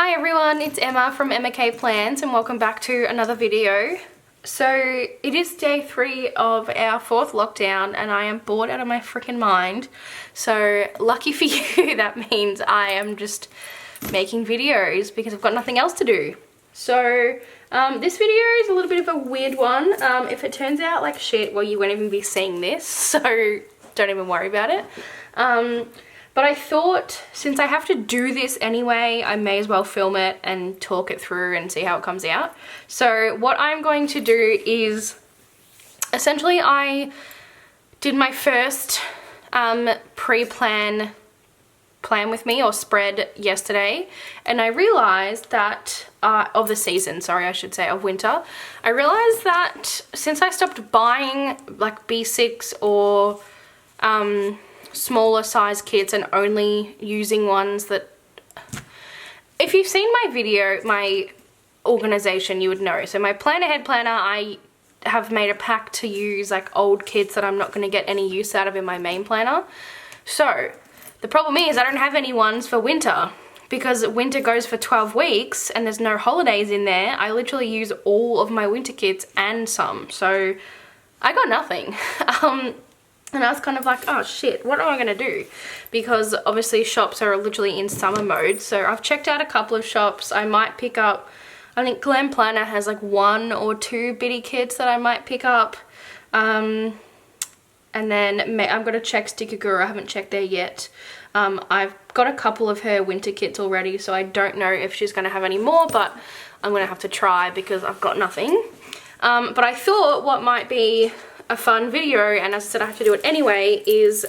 Hi everyone, it's Emma from Emma K Plans and welcome back to another video. So it is day 3 of our 4th lockdown and I am bored out of my freaking mind. So lucky for you, that means I am just making videos because I've got nothing else to do. So this video is a little bit of a weird one. If it turns out like shit, well, you won't even be seeing this, so don't even worry about it. But I thought since I have to do this anyway, I may as well film it and talk it through and see how it comes out. So what I'm going to do is, essentially I did my first pre-plan with me or spread yesterday, and I realized that, of the season, sorry I should say, of winter, I realized that since I stopped buying like B6 or smaller size kits and only using ones that, if you've seen my video, my organization, you would know. So my plan ahead planner, I have made a pact to use like old kits that I'm not going to get any use out of in my main planner. So the problem is I don't have any ones for winter because winter goes for 12 weeks and there's no holidays in there. I literally use all of my winter kits and some, so I got nothing. And I was kind of like, oh shit, what am I going to do? Because obviously shops are literally in summer mode. So I've checked out a couple of shops. I might pick up, I think Glam Planner has like 1 or 2 bitty kits that I might pick up. And then I'm going to check Sticker Guru. I haven't checked there yet. I've got a couple of her winter kits already, so I don't know if she's going to have any more, but I'm going to have to try because I've got nothing. But I thought what might be a fun video, and as I said I have to do it anyway, is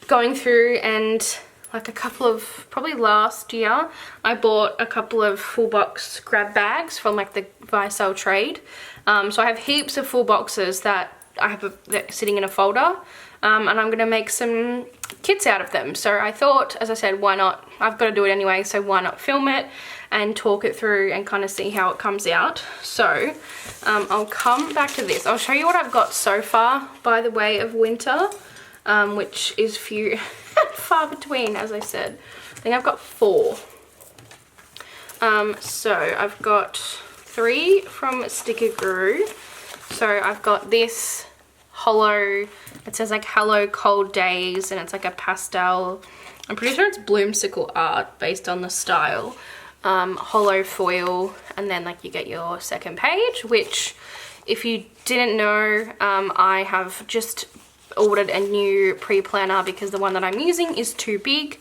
going through and like a couple of, probably last year, I bought a couple of full box grab bags from like the Visale trade. So I have heaps of full boxes that I have sitting in a folder, and I'm going to make some kits out of them. So I thought, as I said, why not? I've got to do it anyway, so why not film it and talk it through and kind of see how it comes out. So I'll come back to this. I'll show you what I've got so far by the way of winter, which is few far between, as I said. I think I've got 4. So I've got 3 from Sticker Guru. So I've got this hollow, it says like hello cold days, and it's like a pastel, I'm pretty sure it's bloomsicle art based on the style. Hollow foil, and then like you get your second page, which if you didn't know, I have just ordered a new pre-planner because the one that I'm using is too big.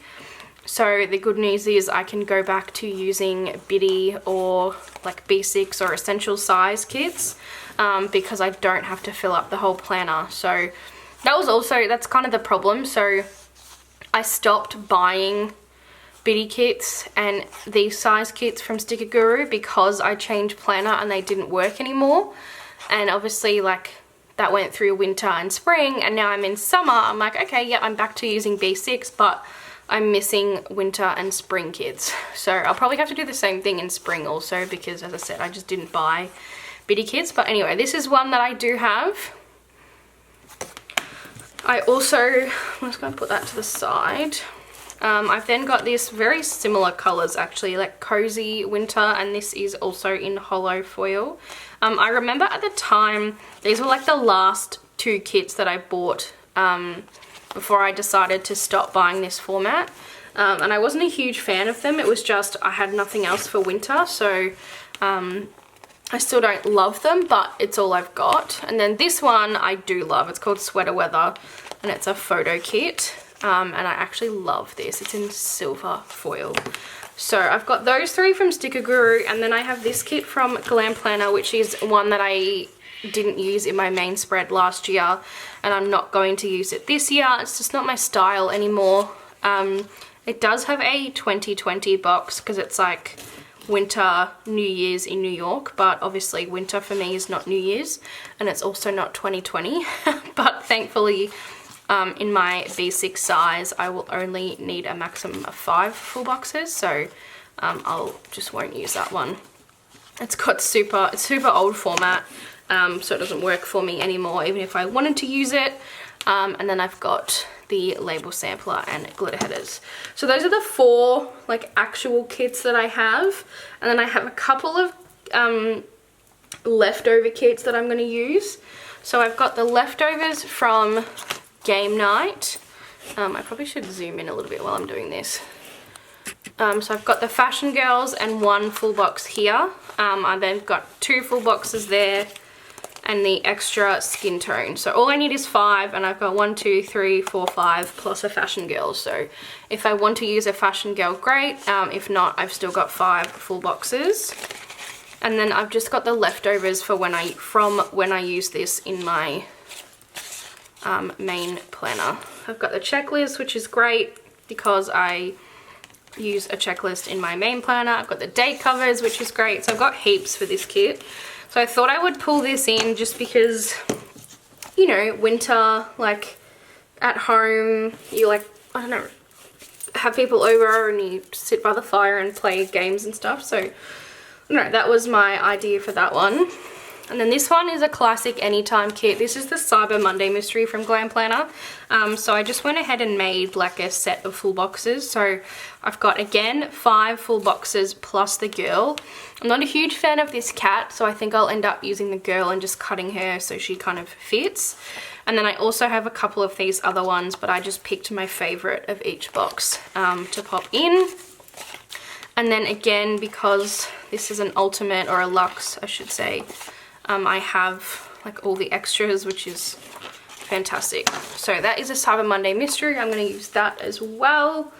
So the good news is I can go back to using bitty or like B6 or essential size kits, because I don't have to fill up the whole planner. So that was also, that's kind of the problem. So I stopped buying bitty kits and these size kits from Sticker Guru because I changed planner and they didn't work anymore. And obviously like that went through winter and spring, and now I'm in summer. I'm like, okay, yeah, I'm back to using B6, but I'm missing winter and spring kits. So I'll probably have to do the same thing in spring also, because as I said, I just didn't buy bitty kits. But anyway, this is one that I do have. I also, I'm just going to put that to the side. I've then got this very similar colours actually, like cozy winter, and this is also in hollow foil. I remember at the time these were like the last 2 kits that I bought before I decided to stop buying this format, and I wasn't a huge fan of them. It was just I had nothing else for winter, so I still don't love them, but it's all I've got. And then this one I do love. It's called Sweater Weather, and it's a photo kit. And I actually love this. It's in silver foil. So I've got those 3 from Sticker Guru, and then I have this kit from Glam Planner, which is one that I didn't use in my main spread last year, and I'm not going to use it this year. It's just not my style anymore. It does have a 2020 box because it's like winter, New Year's in New York, but obviously winter for me is not New Year's, and it's also not 2020. But thankfully, in my B6 size, I will only need a maximum of 5 full boxes, so I'll just won't use that one. It's got super old format, so it doesn't work for me anymore even if I wanted to use it. And then I've got the label sampler and glitter headers. So those are the 4 like actual kits that I have, and then I have a couple of leftover kits that I'm going to use. So I've got the leftovers from game night. I probably should zoom in a little bit while I'm doing this. So I've got the Fashion Girls and 1 full box here. I then got 2 full boxes there and the extra skin tone. So all I need is 5, and I've got 1, 2, 3, 4, 5 plus a Fashion Girl. So if I want to use a Fashion Girl, great. If not, I've still got 5 full boxes. And then I've just got the leftovers for when I use this in my main planner. I've got the checklist, which is great because I use a checklist in my main planner. I've got the date covers, which is great. So I've got heaps for this kit. So I thought I would pull this in just because, you know, winter, like at home, you like, I don't know, have people over and you sit by the fire and play games and stuff. So, no, that was my idea for that one. And then this one is a classic anytime kit. This is the Cyber Monday mystery from Glam Planner. So I just went ahead and made like a set of full boxes. So I've got, again, 5 full boxes plus the girl. I'm not a huge fan of this cat, so I think I'll end up using the girl and just cutting her so she kind of fits. And then I also have a couple of these other ones, but I just picked my favorite of each box to pop in. And then again, because this is an ultimate, or a luxe, I should say, I have like all the extras, which is fantastic. So that is a Cyber Monday mystery. I'm going to use that as well.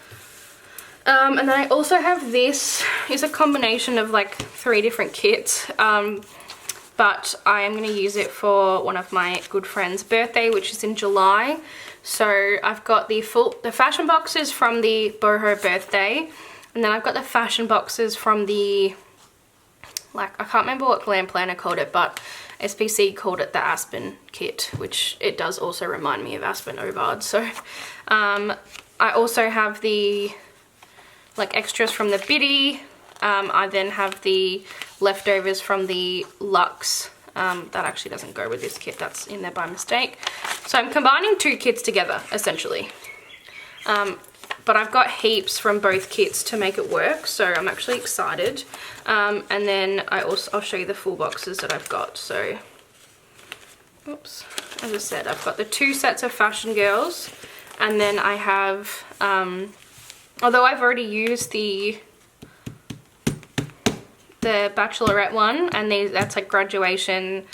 And then I also have this. It's a combination of like 3 different kits. But I am going to use it for one of my good friends' birthday, which is in July. So I've got the fashion boxes from the boho birthday. And then I've got the fashion boxes from the, like, I can't remember what Glam Planner called it, but SPC called it the Aspen kit, which it does also remind me of Aspen Ovard. So I also have the like extras from the Biddy. I then have the leftovers from the Luxe. That actually doesn't go with this kit, that's in there by mistake. So I'm combining 2 kits together, essentially. But I've got heaps from both kits to make it work, so I'm actually excited. And then I'll show you the full boxes that I've got. So, oops, as I said, I've got the 2 sets of Fashion Girls, and then I have, although I've already used the Bachelorette one, and that's like graduation,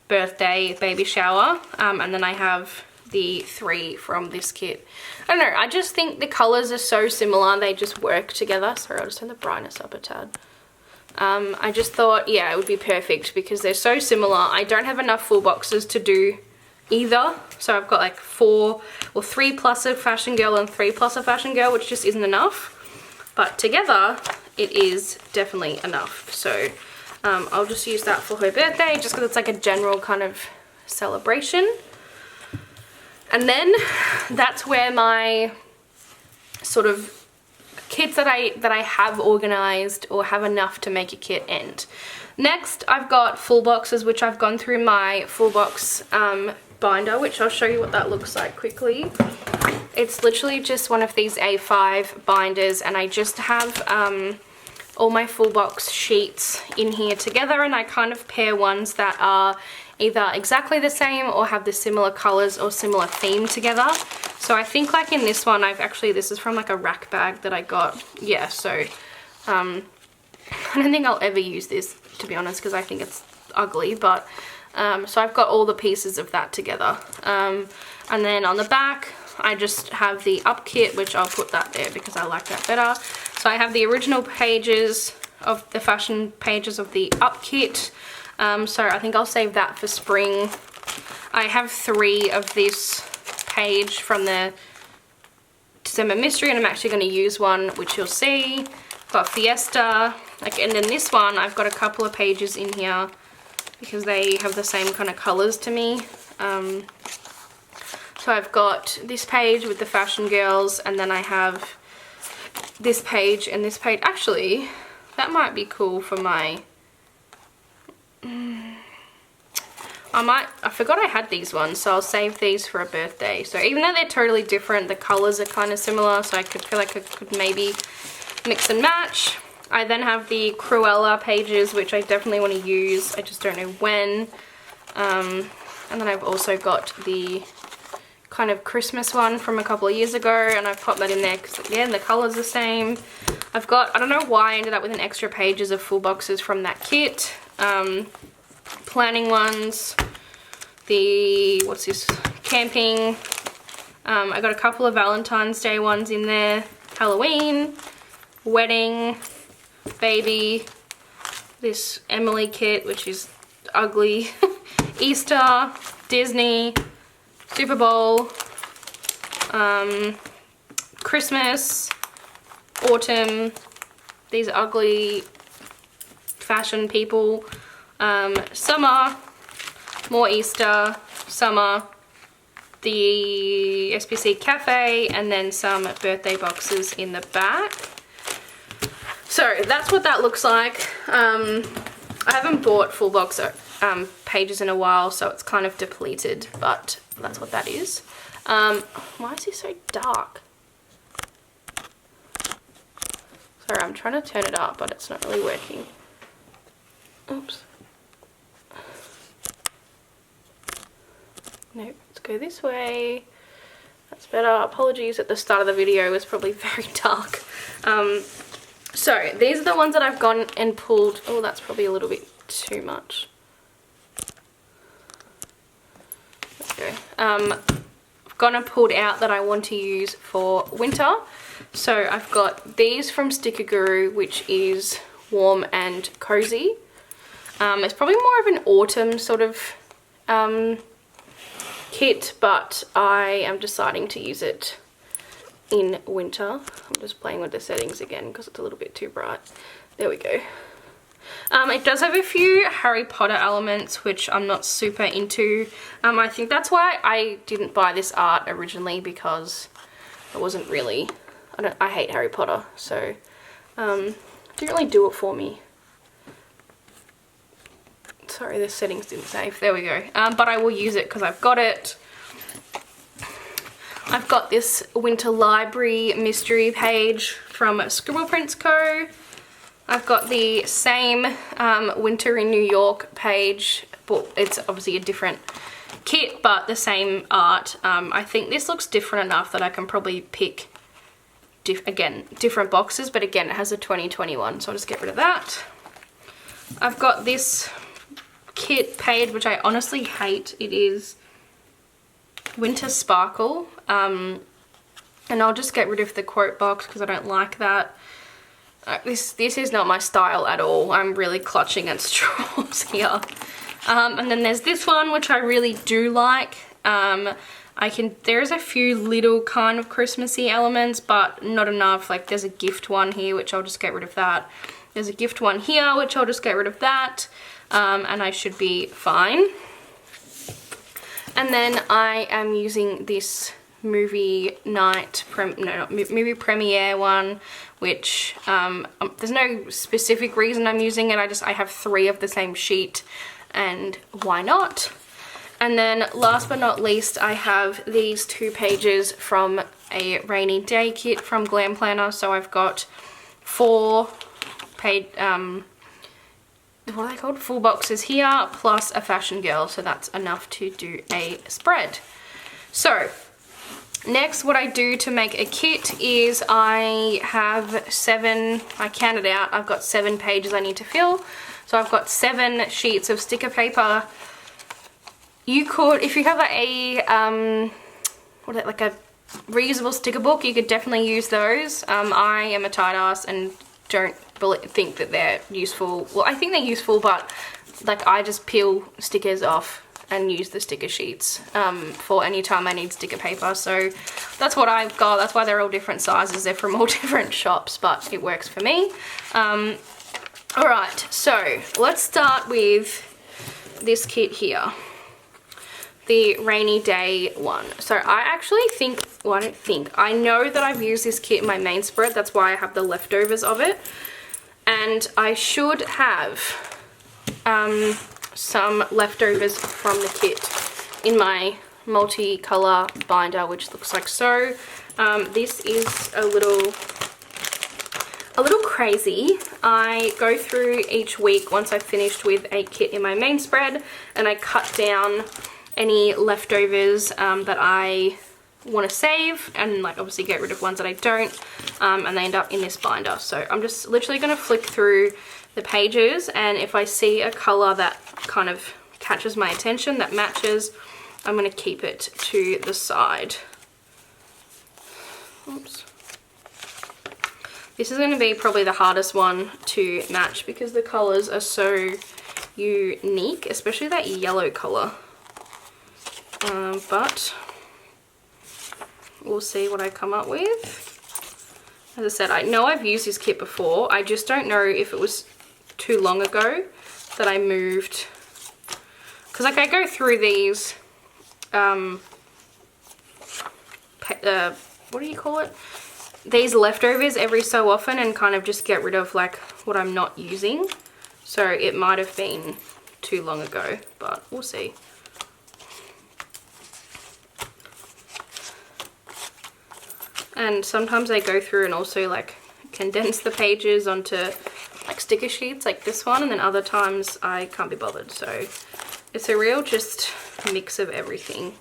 birthday, baby shower, and then I have the 3 from this kit. I don't know, I just think the colours are so similar, they just work together. Sorry, I'll just turn the brightness up a tad. I just thought, yeah, it would be perfect because they're so similar. I don't have enough full boxes to do either, so I've got like 3 plus a Fashion Girl and 3 plus a Fashion Girl, which just isn't enough, but together it is definitely enough. So I'll just use that for her birthday just because it's like a general kind of celebration. And then that's where my sort of kits that I have organized or have enough to make a kit end. Next, I've got full boxes, which I've gone through my full box binder, which I'll show you what that looks like quickly. It's literally just one of these A5 binders, and I just have all my full box sheets in here together, and I kind of pair ones that are either exactly the same or have the similar colors or similar theme together. So I think like in this one, this is from like a rack bag that I got. Yeah, so I don't think I'll ever use this, to be honest, because I think it's ugly, but so I've got all the pieces of that together. And then on the back, I just have the up kit, which I'll put that there because I like that better. So I have the original pages of the fashion pages of the up kit. So I think I'll save that for spring. I have 3 of this page from the December mystery, and I'm actually going to use one, which you'll see. Got Fiesta, and then this one I've got a couple of pages in here because they have the same kind of colors to me. So I've got this page with the Fashion Girls, and then I have this page and this page. Actually, that might be cool for my... I forgot I had these ones, so I'll save these for a birthday. So even though they're totally different, the colors are kind of similar, so I could feel like I could maybe mix and match. I then have the Cruella pages, which I definitely want to use. I just don't know when. And then I've also got the kind of Christmas one from a couple of years ago, and I've popped that in there because, again, the color's the same. I've got, I don't know why I ended up with an extra pages of full boxes from that kit. Planning ones, the, what's this, camping. I got a couple of Valentine's Day ones in there, Halloween, wedding, baby, this Emily kit, which is ugly, Easter, Disney, Super Bowl, Christmas, autumn, these ugly fashion people, summer, more Easter, summer, the SPC cafe, and then some birthday boxes in the back. So that's what that looks like. I haven't bought full box pages in a while, so it's kind of depleted, but that's what that is. Why is he so dark? Sorry, I'm trying to turn it up, but it's not really working. Oops. Nope, let's go this way. That's better. Apologies, at the start of the video it was probably very dark. So these are the ones that I've gone and pulled. Oh, that's probably a little bit too much. Let's go. I've gone and pulled out that I want to use for winter. So I've got these from Sticker Guru, which is warm and cozy. It's probably more of an autumn sort of kit, but I am deciding to use it in winter. I'm just playing with the settings again because it's a little bit too bright. There we go. It does have a few Harry Potter elements, which I'm not super into. I think that's why I didn't buy this art originally, because it wasn't really, I hate Harry Potter, so didn't really do it for me. Sorry, the settings didn't save. There we go. But I will use it because I've got it. I've got this Winter Library mystery page from Scribble Prints Co. I've got the same Winter in New York page, but it's obviously a different kit, but the same art. I think this looks different enough that I can probably pick, again, different boxes, but again, it has a 2021, so I'll just get rid of that. I've got this kit page, which I honestly hate. It is Winter Sparkle, and I'll just get rid of the quote box because I don't like that. This is not my style at all. I'm really clutching at straws here. And then there's this one, which I really do like. There's a few little kind of Christmassy elements, but not enough. Like, there's a gift one here, which I'll just get rid of that. There's a gift one here, which I'll just get rid of that. And I should be fine. And then I am using this movie night, movie premiere one, which there's no specific reason I'm using it. I have 3 of the same sheet, and why not? And then last but not least, I have these 2 pages from a rainy day kit from Glam Planner. So I've got 4 paid what are they called? Full boxes here, plus a fashion girl, so that's enough to do a spread. So next, what I do to make a kit is I have 7, I counted out, I've got 7 pages I need to fill. So I've got 7 sheets of sticker paper. You could, if you have like a reusable sticker book, you could definitely use those. I am a tight ass and don't think that they're useful. Well, I think they're useful, but like, I just peel stickers off and use the sticker sheets for any time I need sticker paper. So that's what I've got. That's why they're all different sizes. They're from all different shops, but it works for me. Alright, so let's start with this kit here, the rainy day one. So I actually think, well, I know that I've used this kit in my main spread. That's why I have the leftovers of it. And I should have some leftovers from the kit in my multicolor binder, which looks like so. This is a little crazy. I go through each week once I've finished with a kit in my main spread, and I cut down any leftovers that I want to save, and like obviously get rid of ones that I don't, and they end up in this binder. So I'm just literally going to flick through the pages, and if I see a color that kind of catches my attention, that matches, I'm going to keep it to the side. Oops. This is going to be probably the hardest one to match because the colors are so unique, especially that yellow color. But we'll see what I come up with. As I said, I know I've used this kit before. I just don't know if it was too long ago that I moved. Because like I go through these, what do you call it? These leftovers every so often, and kind of just get rid of like what I'm not using. So it might have been too long ago, but we'll see. And sometimes I go through and also like condense the pages onto like sticker sheets like this one, and then other times I can't be bothered. So it's a real just mix of everything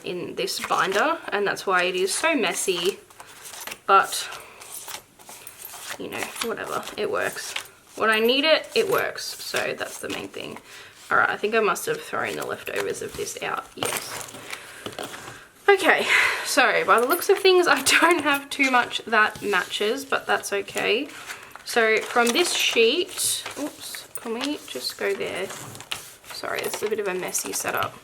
in this binder, and that's why it is so messy, but you know, whatever, it works. When I need it, it works, so that's the main thing. Alright, I think I must have thrown the leftovers of this out, yes. Okay, so by the looks of things, I don't have too much that matches, but that's okay. So from this sheet, oops, can we just go there? Sorry, this is a bit of a messy setup.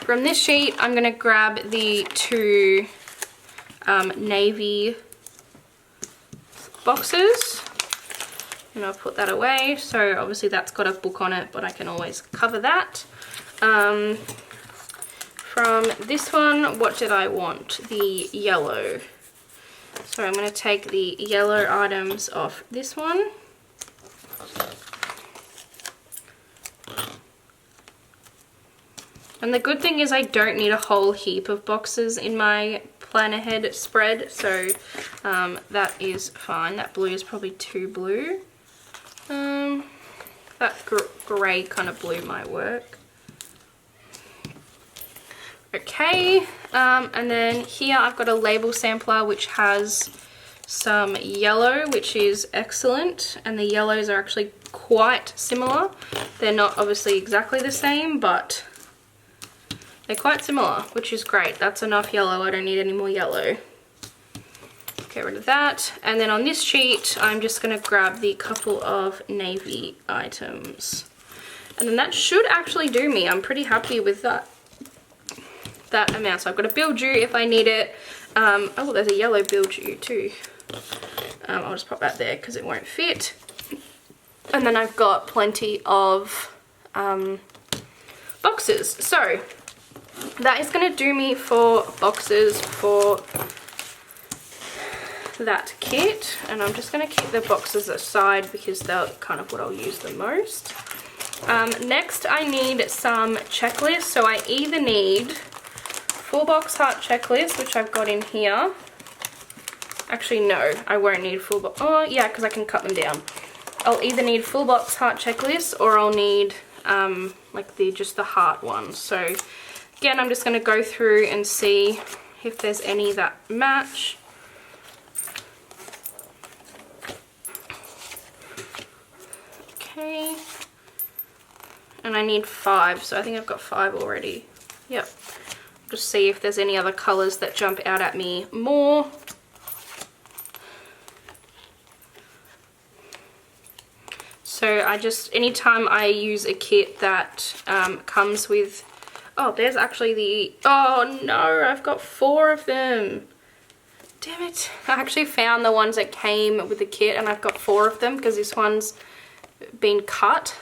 From this sheet, I'm going to grab the two navy boxes, and I'll put that away. So obviously that's got a book on it, but I can always cover that. From this one, what did I want? The yellow. So I'm going to take the yellow items off this one. And the good thing is I don't need a whole heap of boxes in my planner head spread, so that is fine. That blue is probably too blue. That grey kind of blue might work. Okay, and then here I've got a label sampler which has some yellow, which is excellent, and the yellows are actually quite similar. They're not obviously exactly the same, but they're quite similar, which is great. That's enough yellow, I don't need any more yellow. Get rid of that, and then on this sheet I'm just going to grab the couple of navy items, and then that should actually do me. I'm pretty happy with that amount. So I've got a bilge if I need it. Oh, there's a yellow bilge too. I'll just pop that there because it won't fit. And then I've got plenty of boxes. So that is going to do me for boxes for that kit. And I'm just going to keep the boxes aside because they're kind of what I'll use the most. Next I need some checklists. So I either need full box heart checklist, which I've got in here. Actually, no, I won't need full box. Oh, yeah, because I can cut them down. I'll either need full box heart checklist, or I'll need like just the heart ones. So again, I'm just going to go through and see if there's any that match. Okay. And I need 5, so I think I've got 5 already. Yep. Just see if there's any other colors that jump out at me more. So anytime I use a kit that comes with, oh, there's actually oh no, I've got 4 of them. Damn it. I actually found the ones that came with the kit, and I've got 4 of them because this one's been cut.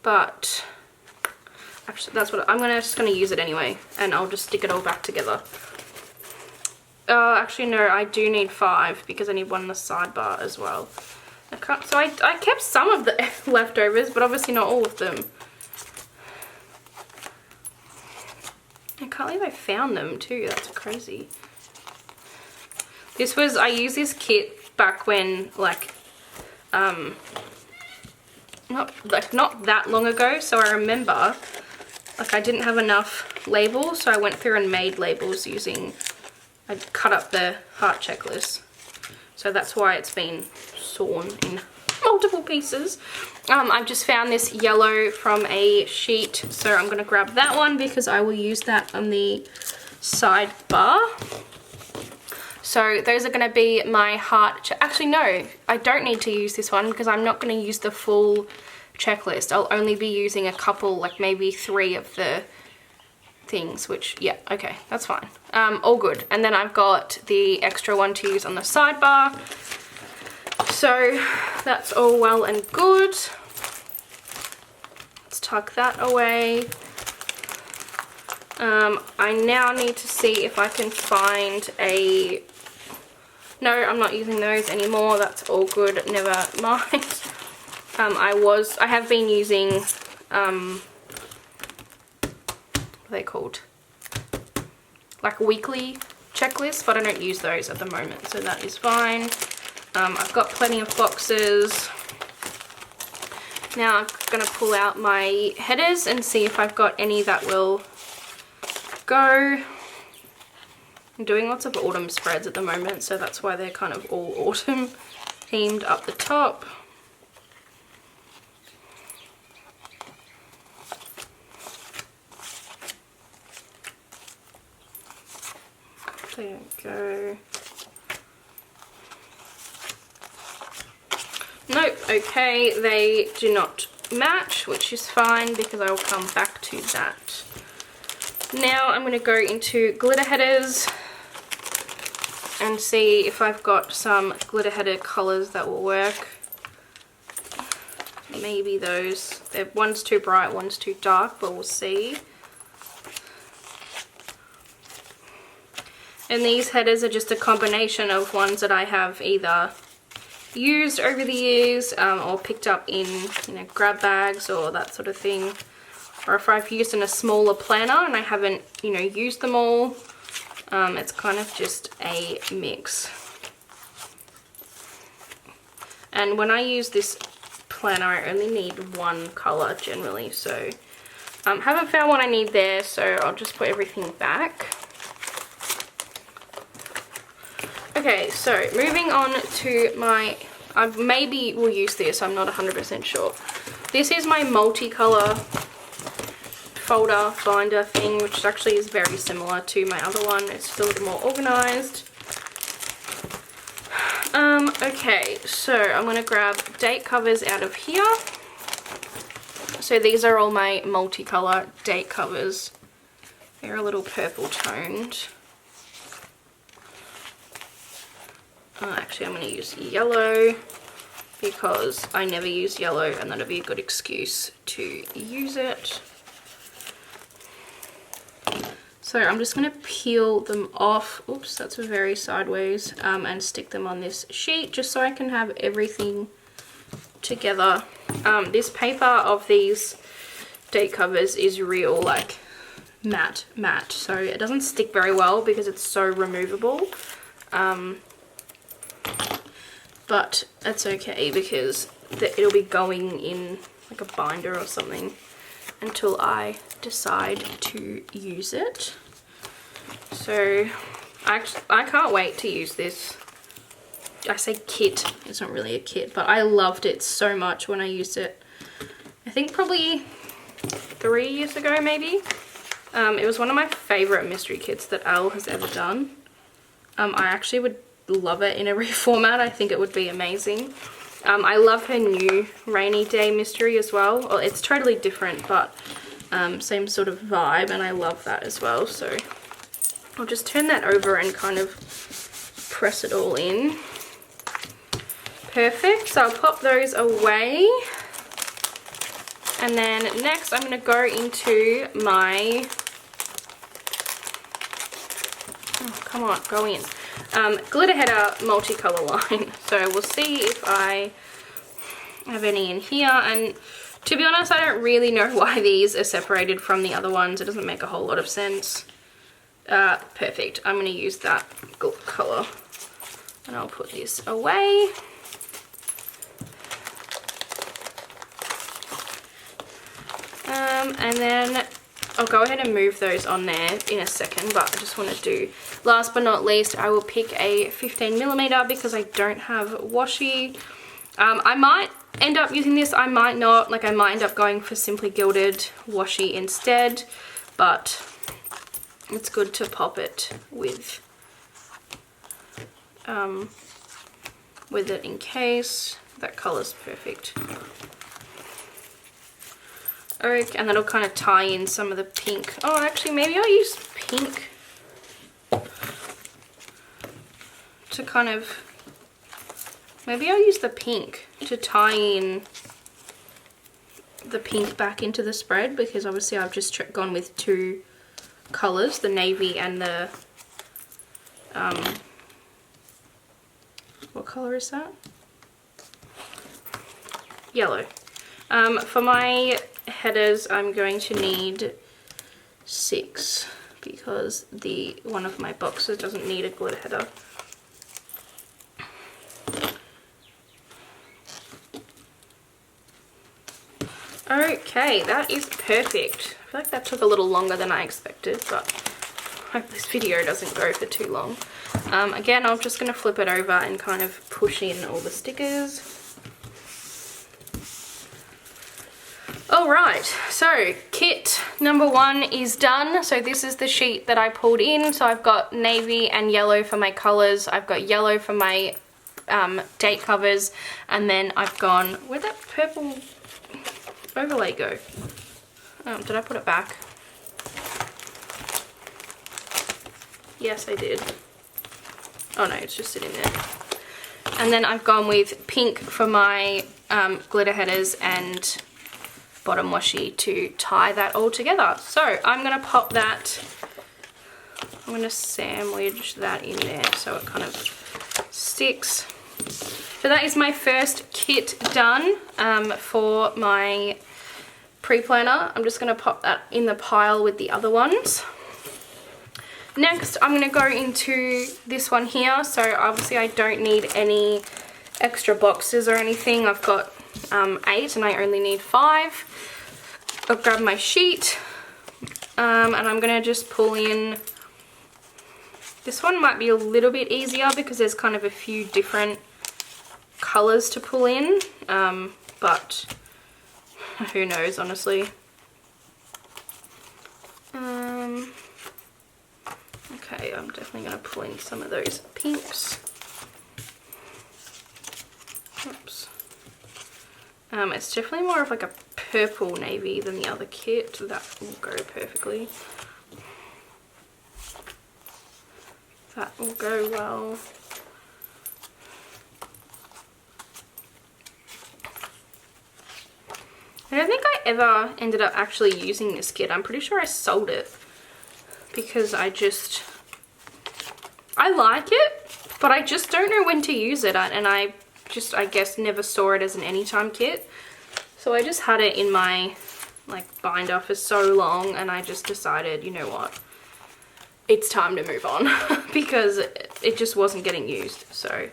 But actually, that's what I'm just gonna use it anyway, and I'll just stick it all back together. Oh, actually no, I do need 5 because I need one in the sidebar as well. So I kept some of leftovers, but obviously not all of them. I can't believe I found them too, that's crazy. This was, I used this kit back when, like, not that long ago, so I remember, like, I didn't have enough labels, so I went through and made labels using, I cut up the heart checklist. So that's why it's been sawn in multiple pieces. I've just found this yellow from a sheet, so I'm going to grab that one because I will use that on the sidebar. So those are going to be my heart, actually no, I don't need to use this one because I'm not going to use the full checklist. I'll only be using a couple, like maybe 3 of the things, which, yeah, okay, that's fine. All good. And then I've got the extra one to use on the sidebar. So that's all well and good. Let's tuck that away. I now need to see if I can find a... No, I'm not using those anymore. That's all good. Never mind. I have been using, what are they called? Like weekly checklists, but I don't use those at the moment, so that is fine. I've got plenty of boxes. Now I'm going to pull out my headers and see if I've got any that will go. I'm doing lots of autumn spreads at the moment, so that's why they're kind of all autumn themed up the top. There we go. Nope, okay, they do not match, which is fine because I will come back to that. Now I'm going to go into glitter headers and see if I've got some glitter header colours that will work. Maybe those. One's too bright, one's too dark, but we'll see. And these headers are just a combination of ones that I have either used over the years or picked up in, you know, grab bags or that sort of thing. Or if I've used in a smaller planner and I haven't, you know, used them all. It's kind of just a mix. And when I use this planner, I only need one colour generally. So haven't found what I need there, so I'll just put everything back. Okay, so moving on to my, I maybe will use this, I'm not 100% sure. This is my multicolour folder binder thing, which actually is very similar to my other one. It's still a little more organised. Okay, so I'm going to grab date covers out of here. So these are all my multicolour date covers. They're a little purple toned. Actually, I'm going to use yellow because I never use yellow and that'll be a good excuse to use it. So I'm just going to peel them off. Oops, that's very sideways. And stick them on this sheet just so I can have everything together. This paper of these date covers is real, like, matte. So it doesn't stick very well because it's so removable. But that's okay because it'll be going in like a binder or something until I decide to use it. So I can't wait to use this. I say kit, it's not really a kit, but I loved it so much when I used it. I think probably 3 years ago maybe. It was one of my favourite mystery kits that Elle has ever done. I actually would love it in every format. I think it would be amazing. I love her new rainy day mystery as well. Well, it's totally different, but same sort of vibe, and I love that as well. So I'll just turn that over and kind of press it all in. Perfect. So I'll pop those away. And then next I'm going to go into my, oh, come on, go in. Glitter header multicolor line. So we'll see if I have any in here. And to be honest, I don't really know why these are separated from the other ones. It doesn't make a whole lot of sense. Perfect. I'm going to use that colour. And I'll put this away. And then I'll go ahead and move those on there in a second, but I just want to do, last but not least, I will pick a 15mm because I don't have washi. I might end up using this, I might not, like I might end up going for Simply Gilded washi instead, but it's good to pop it with it in case. That colour's perfect. Okay, and that'll kind of tie in some of the pink. Oh, actually, maybe I'll use pink to kind of, maybe I'll use the pink to tie in the pink back into the spread, because obviously I've just gone with two colours, the navy and the, what colour is that? Yellow. For my headers, I'm going to need 6 because one of my boxes doesn't need a glitter header. Okay, that is perfect. I feel like that took a little longer than I expected, but I hope this video doesn't go for too long. Again, I'm just going to flip it over and kind of push in all the stickers. Alright, so kit number 1 is done. So this is the sheet that I pulled in. So I've got navy and yellow for my colours. I've got yellow for my date covers. And then I've gone, where'd that purple overlay go? Did I put it back? Yes, I did. Oh no, it's just sitting there. And then I've gone with pink for my glitter headers and bottom washi to tie that all together. So I'm going to pop that, I'm going to sandwich that in there so it kind of sticks. So that is my first kit done for my pre-planner. I'm just going to pop that in the pile with the other ones. Next, I'm going to go into this one here. So obviously I don't need any extra boxes or anything. I've got 8 and I only need 5. I'll grab my sheet and I'm going to just pull in. This one might be a little bit easier because there's kind of a few different colours to pull in, but who knows, honestly. Okay, I'm definitely going to pull in some of those pinks. Oops. It's definitely more of like a purple navy than the other kit. That will go perfectly. That will go well. I don't think I ever ended up actually using this kit. I'm pretty sure I sold it because I like it, but I just don't know when to use it, and I guess never saw it as an anytime kit. So I just had it in my like binder for so long, and I just decided, you know what, it's time to move on because it just wasn't getting used. So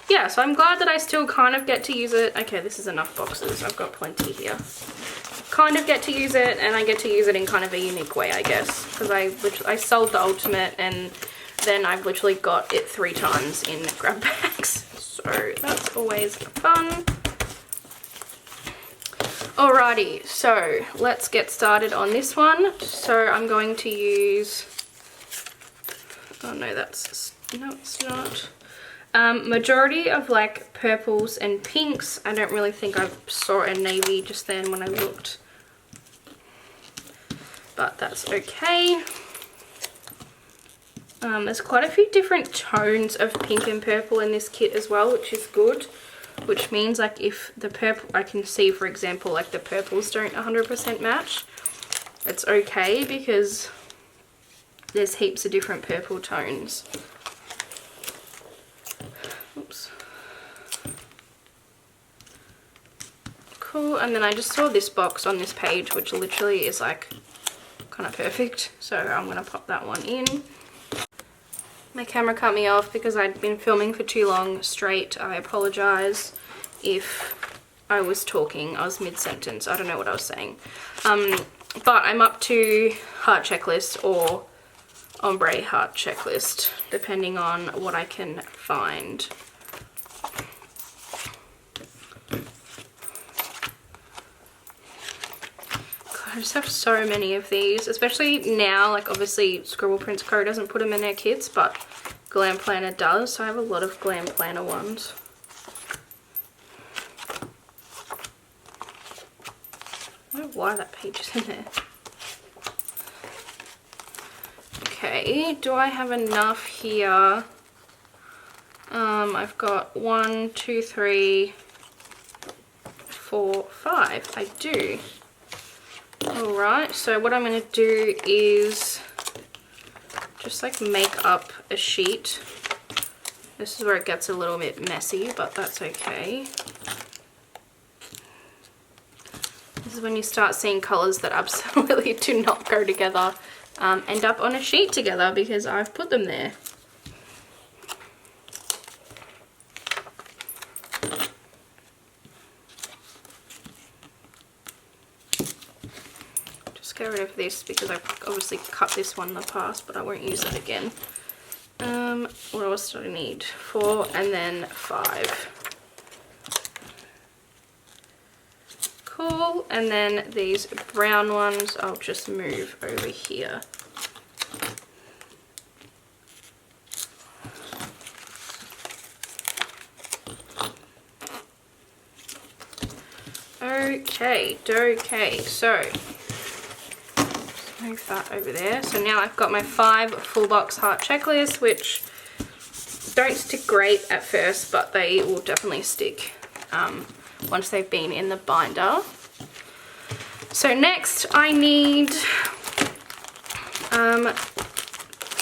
yeah, so I'm glad that I still kind of get to use it. Okay, this is enough boxes. I've got plenty here. Kind of get to use it, and I get to use it in kind of a unique way, I guess, because I sold the ultimate and then I've literally got it 3 times in grab bags. So that's always fun. Alrighty, so let's get started on this one. So I'm going to use, oh no, no it's not. Majority of like purples and pinks. I don't really think I saw a navy just then when I looked, but that's okay. There's quite a few different tones of pink and purple in this kit as well, which is good. Which means like if the purple, I can see for example like the purples don't 100% match, it's okay because there's heaps of different purple tones. Oops. Cool, and then I just saw this box on this page, which literally is like kind of perfect. So I'm gonna pop that one in. My camera cut me off because I'd been filming for too long straight. I apologize if I was talking. I was mid-sentence. I don't know what I was saying. But I'm up to heart checklist or ombre heart checklist, depending on what I can find. God, I just have so many of these, especially now. Like, obviously Scribble Prints Co doesn't put them in their kits, but Glam Planner does, so I have a lot of Glam Planner ones. I don't know why that page is in there. Okay, do I have enough here? I've got 1, 2, 3, 4, 5. I do. Alright, so what I'm going to do is just like make up a sheet. This is where it gets a little bit messy, but that's okay. This is when you start seeing colours that absolutely do not go together end up on a sheet together because I've put them there. Just get rid of this because I obviously cut this one in the past, but I won't use it again. What else do I need? 4 and then 5. Cool, and then these brown ones I'll just move over here. Okay, so move that over there. So now I've got my 5 full box heart checklist, which don't stick great at first, but they will definitely stick once they've been in the binder. So next I need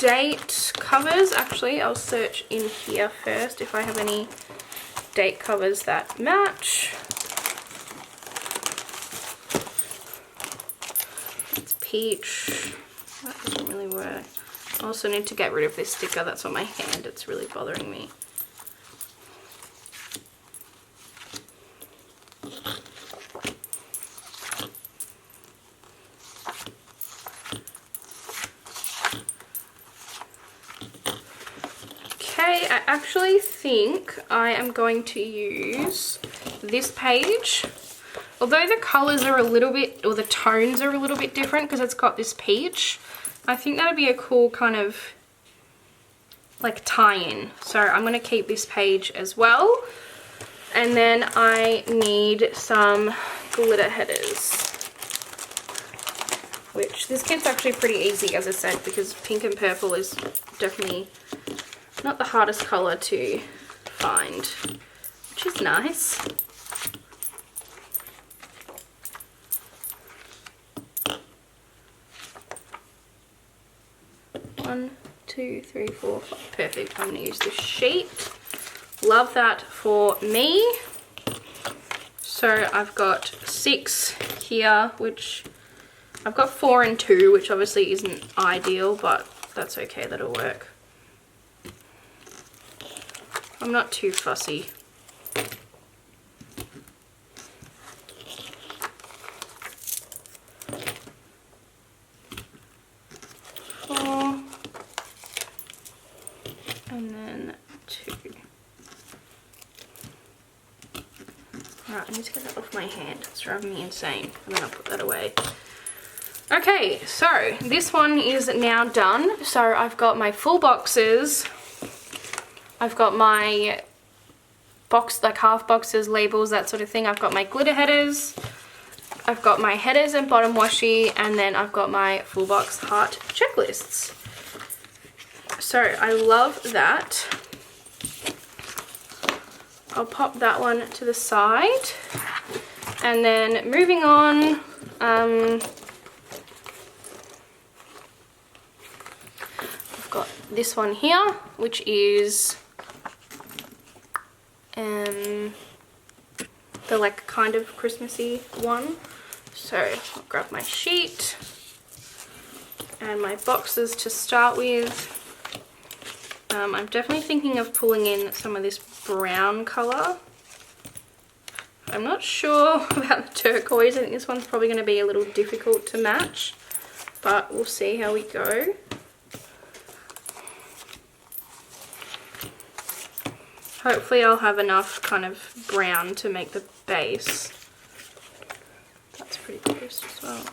date covers. Actually, I'll search in here first if I have any date covers that match. It's peach. That doesn't really work. I also need to get rid of this sticker that's on my hand. It's really bothering me. Okay, I actually think I am going to use this page. Although the colours are a little bit, or the tones are a little bit different because it's got this peach, I think that would be a cool kind of like tie-in. So I'm going to keep this page as well. And then I need some glitter headers, which this kit's actually pretty easy, as I said, because pink and purple is definitely not the hardest colour to find, which is nice. One, 2, 3, 4, 5. Perfect. I'm going to use this sheet. Love that for me. So I've got 6 here, which I've got 4 and 2, which obviously isn't ideal, but that's okay, that'll work. I'm not too fussy. And then 2. Alright, I need to get that off my hand. It's driving me insane. And then I'll put that away. Okay, so this one is now done. So I've got my full boxes. I've got my box, like half boxes, labels, that sort of thing. I've got my glitter headers. I've got my headers and bottom washi. And then I've got my full box heart checklists. So I love that. I'll pop that one to the side. And then moving on, I've got this one here, which is the like kind of Christmassy one. So I'll grab my sheet and my boxes to start with. I'm definitely thinking of pulling in some of this brown colour. I'm not sure about the turquoise. I think this one's probably going to be a little difficult to match, but we'll see how we go. Hopefully I'll have enough kind of brown to make the base. That's pretty close as well.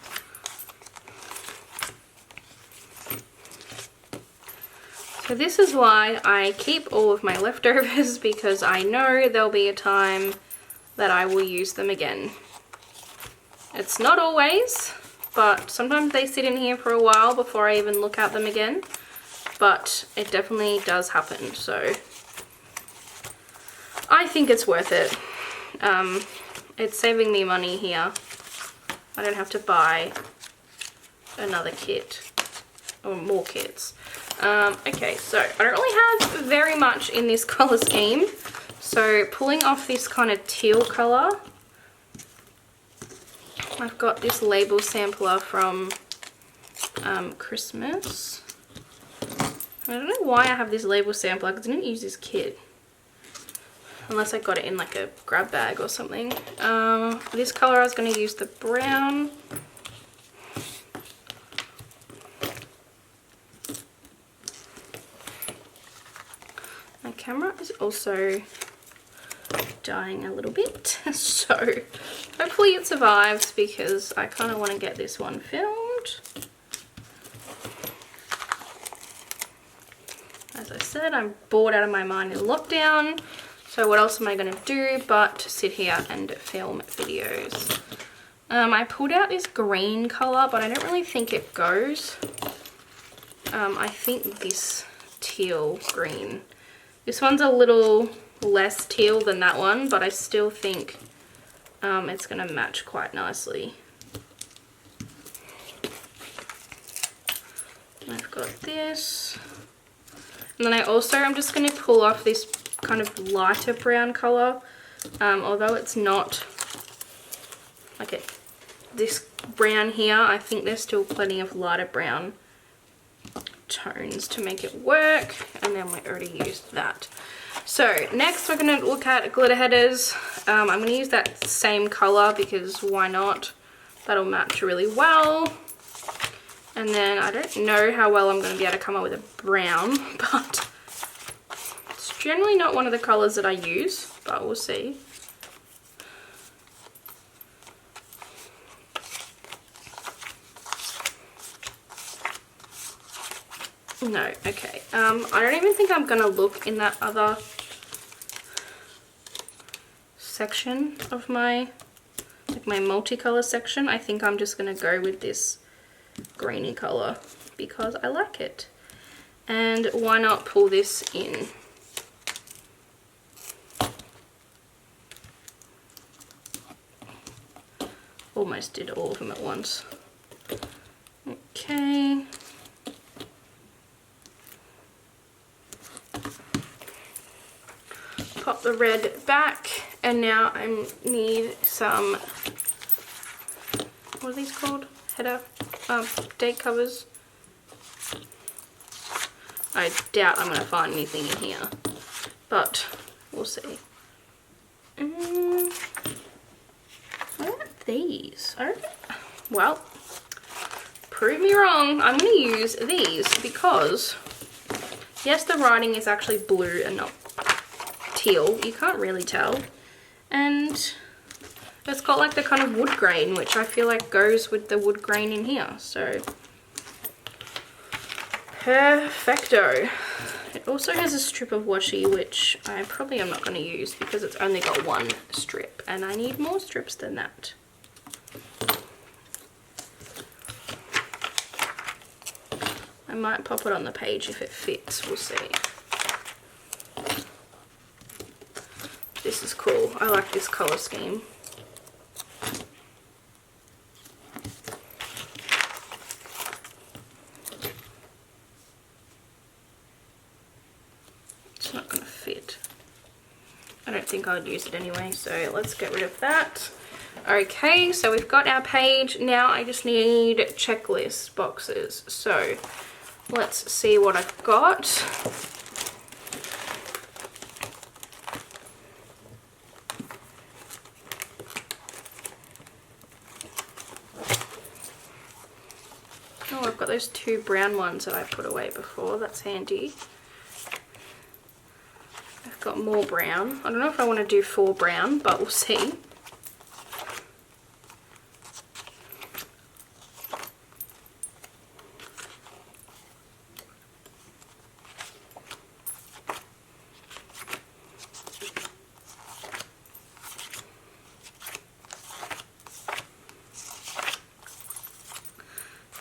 So this is why I keep all of my leftovers, because I know there'll be a time that I will use them again. It's not always, but sometimes they sit in here for a while before I even look at them again. But it definitely does happen, so I think it's worth it. It's saving me money here. I don't have to buy another kit or more kits. Okay, so I don't really have very much in this color scheme. So pulling off this kind of teal color, I've got this label sampler from Christmas. I don't know why I have this label sampler because I didn't use this kit. Unless I got it in like a grab bag or something. For this color I was going to use the brown. My camera is also dying a little bit, so hopefully it survives because I kind of want to get this one filmed. As I said, I'm bored out of my mind in lockdown, so what else am I going to do but sit here and film videos. I pulled out this green colour, but I don't really think it goes. I think this teal green. This one's a little less teal than that one, but I still think it's going to match quite nicely. I've got this. And then I'm just going to pull off this kind of lighter brown colour. Although it's not like this brown here, I think there's still plenty of lighter brown tones to make it work, and then we already used that. So next we're going to look at glitter headers. I'm going to use that same colour because why not? That'll match really well. And then I don't know how well I'm going to be able to come up with a brown, but it's generally not one of the colours that I use, but we'll see. No, okay. I don't even think I'm gonna look in that other section of my, like my multicolour section. I think I'm just gonna go with this greeny colour because I like it. And why not pull this in? Almost did all of them at once. Okay. Pop the red back, and now I need some, what are these called? Header, date covers. I doubt I'm going to find anything in here, but we'll see. What are these? Well, prove me wrong. I'm going to use these because, yes, the writing is actually blue and not teal. You can't really tell. And it's got like the kind of wood grain, which I feel like goes with the wood grain in here. So, perfecto. It also has a strip of washi, which I probably am not going to use because it's only got one strip. And I need more strips than that. I might pop it on the page if it fits. We'll see. This is cool. I like this colour scheme. It's not going to fit. I don't don't think I'd use it anyway, so let's get rid of that. Okay, so we've got our page. Now I just need checklist boxes. So let's see what I've got. Oh, I've got those 2 brown ones that I put away before. That's handy. I've got more brown. I don't know if I want to do 4 brown, but we'll see.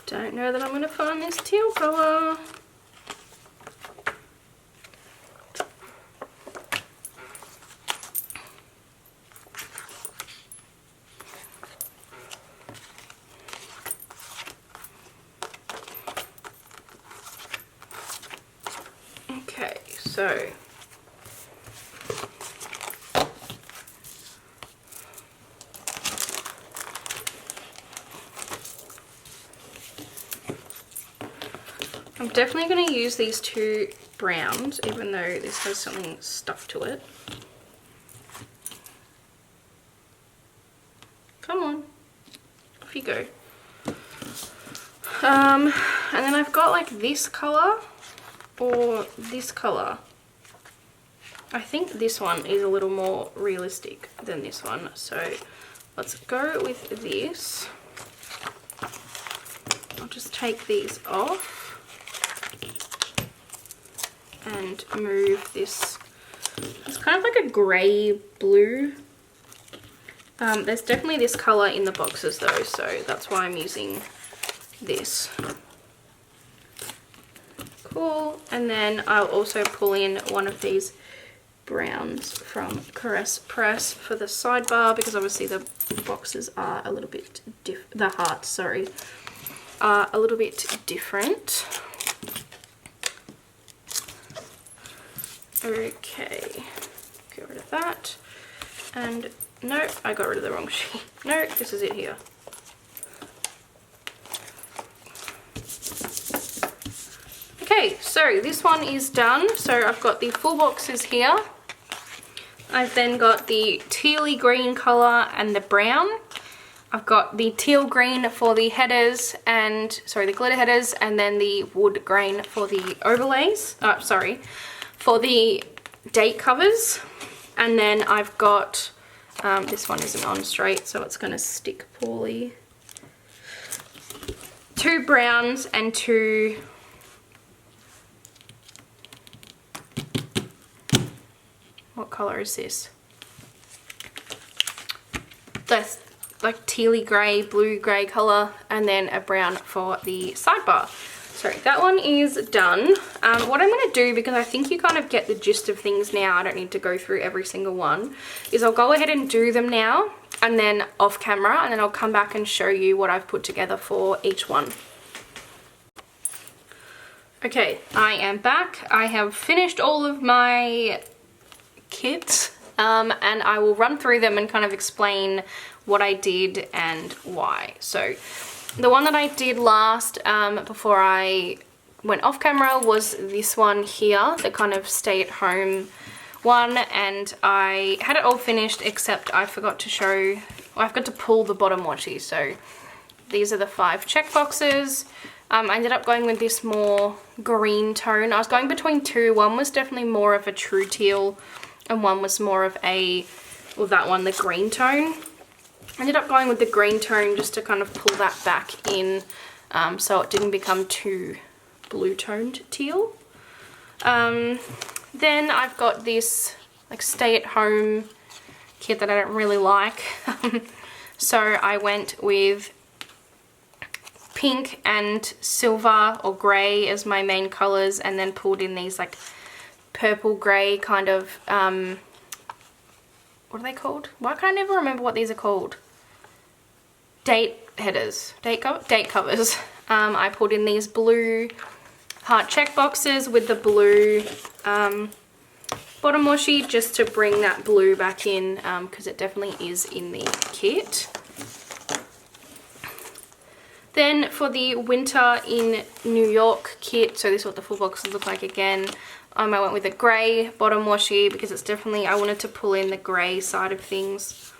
Don't know that I'm going to find this teal colour. Okay, so I'm definitely going to use these 2 browns, even though this has something stuck to it. Come on, off you go. And then I've got like this colour or this colour. I think this one is a little more realistic than this one, so let's go with this. I'll just take these off and move this. It's kind of like a grey blue. There's definitely this colour in the boxes though, so that's why I'm using this. Cool. And then I'll also pull in one of these browns from Caress Press for the sidebar, because obviously the boxes are a little bit the hearts, sorry, are a little bit different. Okay, get rid of that. And no, I got rid of the wrong sheet. No, this is it here. Okay, so this one is done. So I've got the full boxes here. I've then got the tealy green colour and the brown. I've got the teal green for the headers and, sorry, the glitter headers, and then the wood grain for the overlays. For the date covers. And then I've got, this one isn't on straight, so it's going to stick poorly. 2 browns and 2... What colour is this? That's like tealy grey, blue grey colour, and then a brown for the sidebar. So that one is done. What I'm going to do, because I think you kind of get the gist of things now, I don't need to go through every single one, is I'll go ahead and do them now and then off camera, and then I'll come back and show you what I've put together for each one. Okay, I am back. I have finished all of my kits, and I will run through them and kind of explain what I did and why. So the one that I did last before I went off camera was this one here, the kind of stay at home one, and I had it all finished except I forgot to show, well, I've got to pull the bottom washi. So these are the 5 check boxes. I ended up going with this more green tone. I was going between 2. One was definitely more of a true teal and one was more of a, well, that one, the green tone. I ended up going with the green tone just to kind of pull that back in, so it didn't become too blue toned teal. Then I've got this like stay at home kit that I don't really like. So I went with pink and silver or grey as my main colours, and then pulled in these like purple grey kind of, what are they called? Why can't I never remember what these are called? Date headers, date covers. I pulled in these blue heart check boxes with the blue bottom washi just to bring that blue back in, because it definitely is in the kit. Then for the Winter in New York kit, so this is what the full boxes look like again. I went with a grey bottom washi because it's definitely, I wanted to pull in the grey side of things.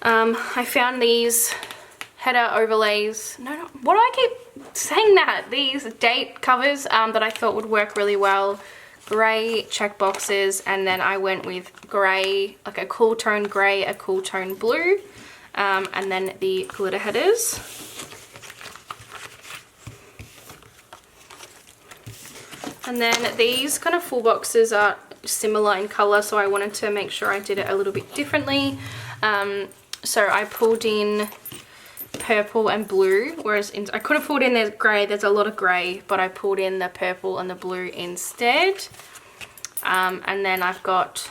I found these header overlays, why do I keep saying that? These date covers that I thought would work really well. Grey check boxes, and then I went with grey, like a cool tone grey, a cool tone blue, and then the glitter headers. And then these kind of full boxes are similar in colour, so I wanted to make sure I did it a little bit differently. So I pulled in purple and blue, whereas I could have pulled in the grey. There's a lot of grey, but I pulled in the purple and the blue instead. And then I've got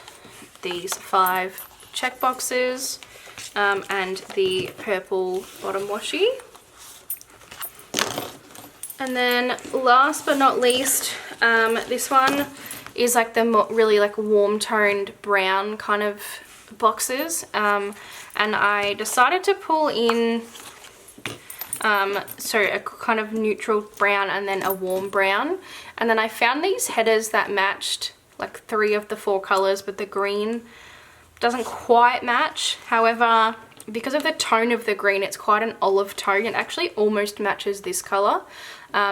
these 5 check boxes and the purple bottom washi. And then last but not least, this one is like the really like warm toned brown kind of boxes, and I decided to pull in so a kind of neutral brown and then a warm brown, and then I found these headers that matched like 3 of the 4 colors, but the green doesn't quite match. However, because of the tone of the green, it's quite an olive tone. It actually almost matches this color.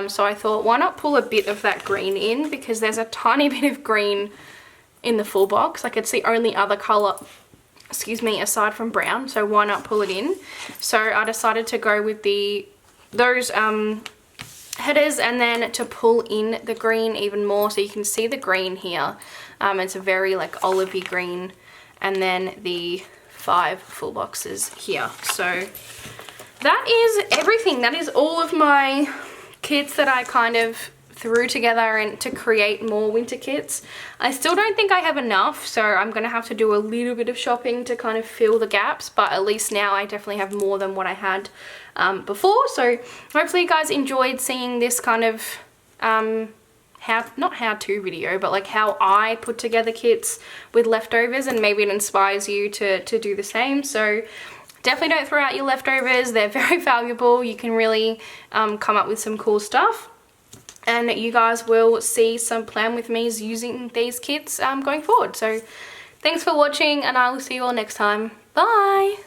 So I thought, why not pull a bit of that green in, because there's a tiny bit of green in the full box. Like, it's the only other color, excuse me, aside from brown, so why not pull it in? So I decided to go with those headers, and then to pull in the green even more, so you can see the green here. It's a very like olivey green, and then the 5 full boxes here. So that is everything. That is all of my kits that I kind of threw together and to create more winter kits. I still don't think I have enough, so I'm gonna have to do a little bit of shopping to kind of fill the gaps, but at least now I definitely have more than what I had before. So hopefully you guys enjoyed seeing this kind of not how-to video, but like how I put together kits with leftovers, and maybe it inspires you to do the same. So definitely don't throw out your leftovers. They're very valuable. You can really come up with some cool stuff. And you guys will see some plan with me's using these kits going forward. So thanks for watching, and I will see you all next time. Bye!